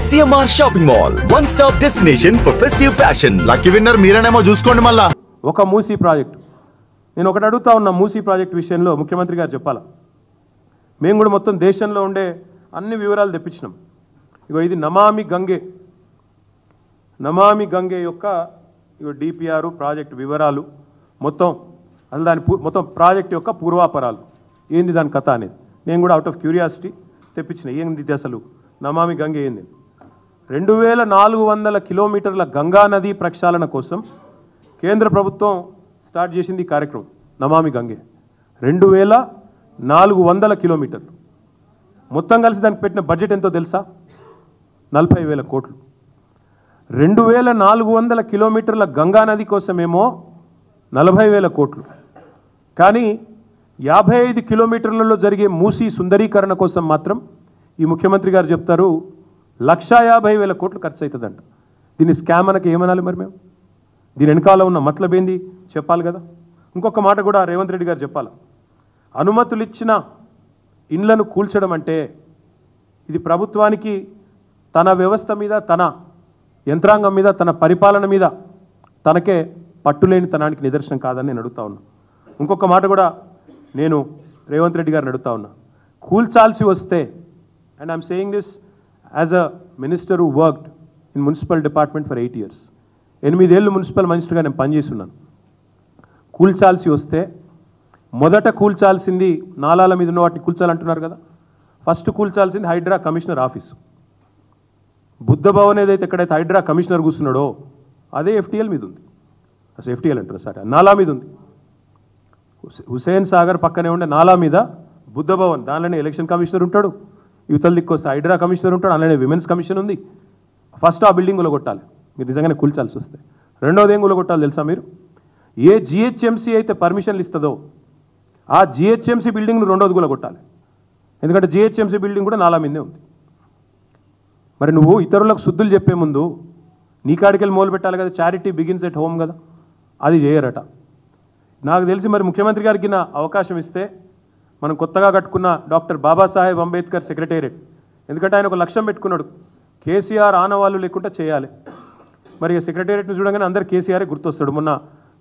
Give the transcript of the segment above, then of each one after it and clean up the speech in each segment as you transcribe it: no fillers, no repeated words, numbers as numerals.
CMR Shopping Mall, one-stop destination for festive fashion. Lucky winner మీరేనేమో చూసుకోండి. మళ్ళా ఒక మూసీ ప్రాజెక్ట్ నేను ఒకటి అడుగుతా ఉన్నా. మూసీ ప్రాజెక్ట్ విషయంలో ముఖ్యమంత్రి గారు చెప్పాలా. మేము కూడా మొత్తం దేశంలో ఉండే అన్ని వివరాలు తెప్పించినాం. ఇగో ఇది నమామి గంగే యొక్క ఇగో డిపిఆర్ ప్రాజెక్ట్ వివరాలు మొత్తం, అసలు దాని మొత్తం ప్రాజెక్ట్ యొక్క పూర్వాపరాలు ఏంది దాని కథ అనేది నేను కూడా అవుట్ ఆఫ్ క్యూరియాసిటీ తెప్పించిన. ఏంది అసలు నమామి గంగే ఏంది? 2400 కిలోమీటర్ల గంగా నది ప్రక్షాళన కోసం కేంద్ర ప్రభుత్వం స్టార్ట్ చేసింది ఈ కార్యక్రమం నమామి గంగే. 2400 కిలోమీటర్లు మొత్తం కలిసి దానికి పెట్టిన బడ్జెట్ ఎంతో తెలుసా? 40,000 కోట్లు. 2400 కిలోమీటర్ల గంగా నది కోసమేమో 40,000 కోట్లు. కానీ 55 కిలోమీటర్లలో జరిగే మూసీ సుందరీకరణ కోసం మాత్రం ఈ ముఖ్యమంత్రి గారు చెప్తారు 1,50,000 కోట్లు ఖర్చు అవుతుందంట. దీన్ని స్కామ్ అనక ఏమనాలి మరి మేము? దీని వెనకాల ఉన్న మతలబ్ ఏంది చెప్పాలి కదా. ఇంకొక మాట కూడా రేవంత్ రెడ్డి గారు చెప్పాలి. అనుమతులు ఇచ్చిన ఇండ్లను కూల్చడం అంటే ఇది ప్రభుత్వానికి తన వ్యవస్థ మీద, తన యంత్రాంగం మీద, తన పరిపాలన మీద తనకే పట్టులేని తనానికి నిదర్శనం కాదని నేను అడుగుతా ఉన్నా. ఇంకొక మాట కూడా నేను రేవంత్ రెడ్డి గారిని అడుగుతా ఉన్నా. కూల్చాల్సి వస్తే, and I'm saying this as a minister who worked in municipal department for 8 years, 8 ఏళ్ళు మున్సిపల్ మినిస్టర్గా నేను పనిచేస్తున్నాను. కూల్చాల్సి వస్తే మొదట కూల్చాల్సింది నాలాల మీద ఉన్న వాటిని కూల్చాలంటున్నారు కదా. ఫస్ట్ కూల్చాల్సింది హైడ్రా కమిషనర్ ఆఫీసు. బుద్ధ భవన్ ఏదైతే ఎక్కడైతే హైడ్రా కమిషనర్ కూర్చున్నాడో అదే FTL మీద ఉంది. అసలు FTL అంటారు సార్, నాలా మీద ఉంది. హుసేన్ సాగర్ పక్కనే ఉండే నాలా మీద బుద్ధ భవన్, దానిలోనే ఎలక్షన్ కమిషనర్ ఉంటాడు. యువతల దిక్కు వస్తే హైడ్రా కమిషనర్ ఉంటాడు, అందులోనే విమెన్స్ కమిషన్ ఉంది. ఫస్ట్ ఆ బిల్డింగ్లో కొట్టాలి మీరు నిజంగానే కూల్చాల్సి వస్తే. రెండోది ఏం కొట్టాలి తెలుసా మీరు? ఏ GHMC అయితే పర్మిషన్లు ఇస్తుందో ఆ GHMC బిల్డింగ్ను రెండోది కొట్టాలి. ఎందుకంటే GHMC బిల్డింగ్ కూడా నాలా మీదే ఉంది. మరి నువ్వు ఇతరులకు శుద్ధులు చెప్పే ముందు నీ కాడికెళ్ళి మొదలు పెట్టాలి కదా. చారిటీ బిగిన్స్ ఎట్ హోమ్ కదా, అది చేయరట. నాకు తెలిసి మరి ముఖ్యమంత్రి గారికి నా అవకాశం ఇస్తే మనం కొత్తగా కట్టుకున్న డాక్టర్ బాబాసాహెబ్ అంబేద్కర్ సెక్రటేరియట్, ఎందుకంటే ఆయన ఒక లక్ష్యం పెట్టుకున్నాడు, కేసీఆర్ ఆనవాళ్ళు లేకుండా చేయాలి. మరి సెక్రటేరియట్ని చూడగానే అందరు కేసీఆరే గుర్తొస్తాడు. మొన్న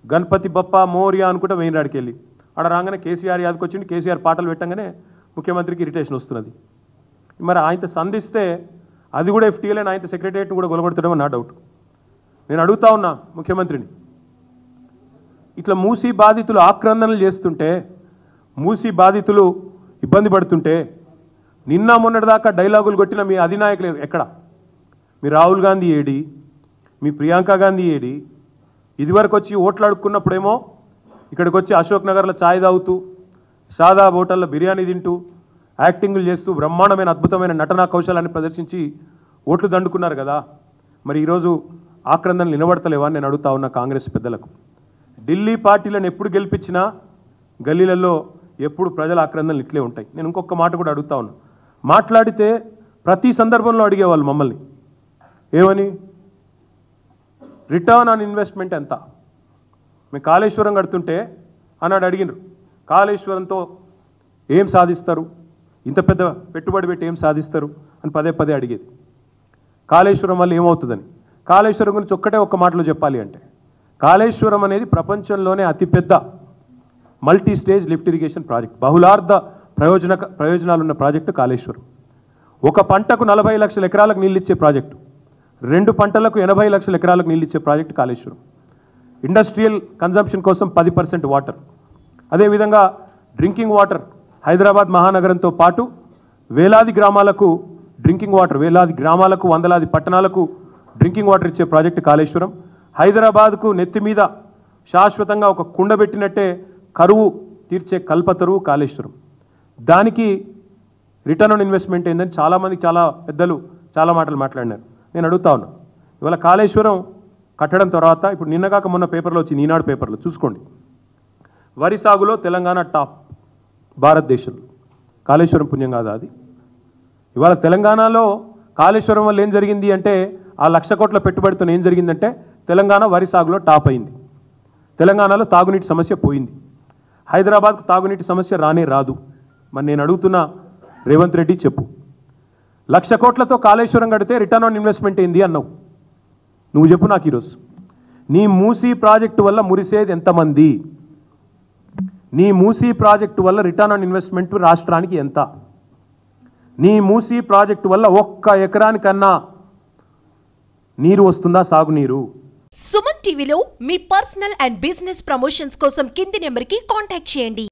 గణపతి బప్ప మోరియా అనుకుంటే వెయిన్రాడికి వెళ్ళి ఆడ రాగానే కేసీఆర్ యాదకి వచ్చింది. కేసీఆర్ పాటలు పెట్టగానే ముఖ్యమంత్రికి ఇరిటేషన్ వస్తున్నది. మరి ఆయనతో సంధిస్తే అది కూడా FTL అని ఆయన సెక్రటేరియట్ని కూడా గొలగొడతాడేమో నా డౌట్. నేను అడుగుతా ఉన్నా ముఖ్యమంత్రిని, ఇట్లా మూసీ బాధితులు ఆక్రందనలు చేస్తుంటే, మూసీ బాధితులు ఇబ్బంది పడుతుంటే, నిన్న మొన్నటిదాకా డైలాగులు కొట్టిన మీ అధినాయకులు ఎక్కడ? మీ రాహుల్ గాంధీ ఏడి? మీ ప్రియాంక గాంధీ ఏడి? ఇదివరకు వచ్చి ఓట్లు అడుక్కున్నప్పుడేమో ఇక్కడికి వచ్చి అశోక్ నగర్లో ఛాయ్ తాగుతూ, షాదా హోటల్లో బిర్యానీ తింటూ, యాక్టింగ్లు చేస్తూ బ్రహ్మాండమైన అద్భుతమైన నటనా కౌశలాన్ని ప్రదర్శించి ఓట్లు దండుకున్నారు కదా. మరి ఈరోజు ఆక్రందనలు నిలబడతలేవా అని నేను అడుగుతా ఉన్నా కాంగ్రెస్ పెద్దలకు. ఢిల్లీ పార్టీలను ఎప్పుడు గెలిపించినా గల్లీలలో ఎప్పుడు ప్రజల ఆక్రందనలు ఇట్లే ఉంటాయి. నేను ఇంకొక మాట కూడా అడుగుతా ఉన్నా. మాట్లాడితే ప్రతి సందర్భంలో అడిగేవాళ్ళు మమ్మల్ని ఏమని, రిటర్న్ ఆన్ ఇన్వెస్ట్మెంట్ ఎంత? మేము కాళేశ్వరం కడుతుంటే అన్నాడు అడిగినారు, కాళేశ్వరంతో ఏం సాధిస్తారు, ఇంత పెద్ద పెట్టుబడి పెట్టి ఏం సాధిస్తారు అని పదే అడిగేది. కాళేశ్వరం వల్ల ఏమవుతుందని. కాళేశ్వరం గురించి ఒక్క మాటలో చెప్పాలి అంటే, కాళేశ్వరం అనేది ప్రపంచంలోనే అతిపెద్ద multi stage lift irrigation project, బహుళార్థ ప్రయోజనాలున్న ప్రాజెక్టు కాళేశ్వరం. ఒక పంటకు 40 లక్షల ఎకరాలకు నీళ్ళు ఇచ్చే ప్రాజెక్టు, 2 పంటలకు 80 లక్షల ఎకరాలకు నీళ్ళు ఇచ్చే ప్రాజెక్టు కాళేశ్వరం. ఇండస్ట్రియల్ కన్జంప్షన్ కోసం 10% వాటర్. అదేవిధంగా డ్రింకింగ్ వాటర్ హైదరాబాద్ మహానగరంతో పాటు వేలాది గ్రామాలకు డ్రింకింగ్ వాటర్, వేలాది గ్రామాలకు, వందలాది పట్టణాలకు డ్రింకింగ్ వాటర్ ఇచ్చే ప్రాజెక్టు కాళేశ్వరం. హైదరాబాద్కు నెత్తి మీద శాశ్వతంగా ఒక కుండ పెట్టినట్టే కరువు తీర్చే కల్పతరువు కాళేశ్వరం. దానికి రిటర్న్ ఆన్ ఇన్వెస్ట్మెంట్ ఏందని చాలామంది, చాలా పెద్దలు చాలా మాటలు మాట్లాడినారు. నేను అడుగుతా ఉన్నా, ఇవాళ కాళేశ్వరం కట్టడం తర్వాత, ఇప్పుడు నిన్నగాక మొన్న పేపర్లో వచ్చింది, ఈనాడు పేపర్లో చూసుకోండి, వరి సాగులో తెలంగాణ టాప్ భారతదేశంలో. కాళేశ్వరం పుణ్యం కాదా అది? ఇవాళ తెలంగాణలో కాళేశ్వరం వల్ల ఏం జరిగింది అంటే, ఆ 1,00,000 కోట్ల పెట్టుబడితో ఏం జరిగిందంటే తెలంగాణ వరి సాగులో టాప్ అయింది. తెలంగాణలో తాగునీటి సమస్య పోయింది. హైదరాబాద్కు తాగునీటి సమస్య రానే రాదు. మరి నేను అడుగుతున్నా రేవంత్ రెడ్డి చెప్పు, 1,00,000 కోట్లతో కాళేశ్వరం కడితే రిటర్న్ ఆన్ ఇన్వెస్ట్మెంట్ ఏంది అన్నావు. నువ్వు చెప్పు నాకు ఈరోజు. నీ మూసీ ప్రాజెక్టు వల్ల మురిసేది ఎంతమంది? నీ మూసీ ప్రాజెక్టు వల్ల రిటర్న్ ఆన్ ఇన్వెస్ట్మెంట్ రాష్ట్రానికి ఎంత? నీ మూసీ ప్రాజెక్టు వల్ల 1 ఎకరానికన్నా నీరు వస్తుందా, సాగునీరు? సుమన్ టీవీలో మీ పర్సనల్ అండ్ బిజినెస్ ప్రమోషన్స్ కోసం కింది నెంబర్కి కాంటాక్ట్ చేయండి.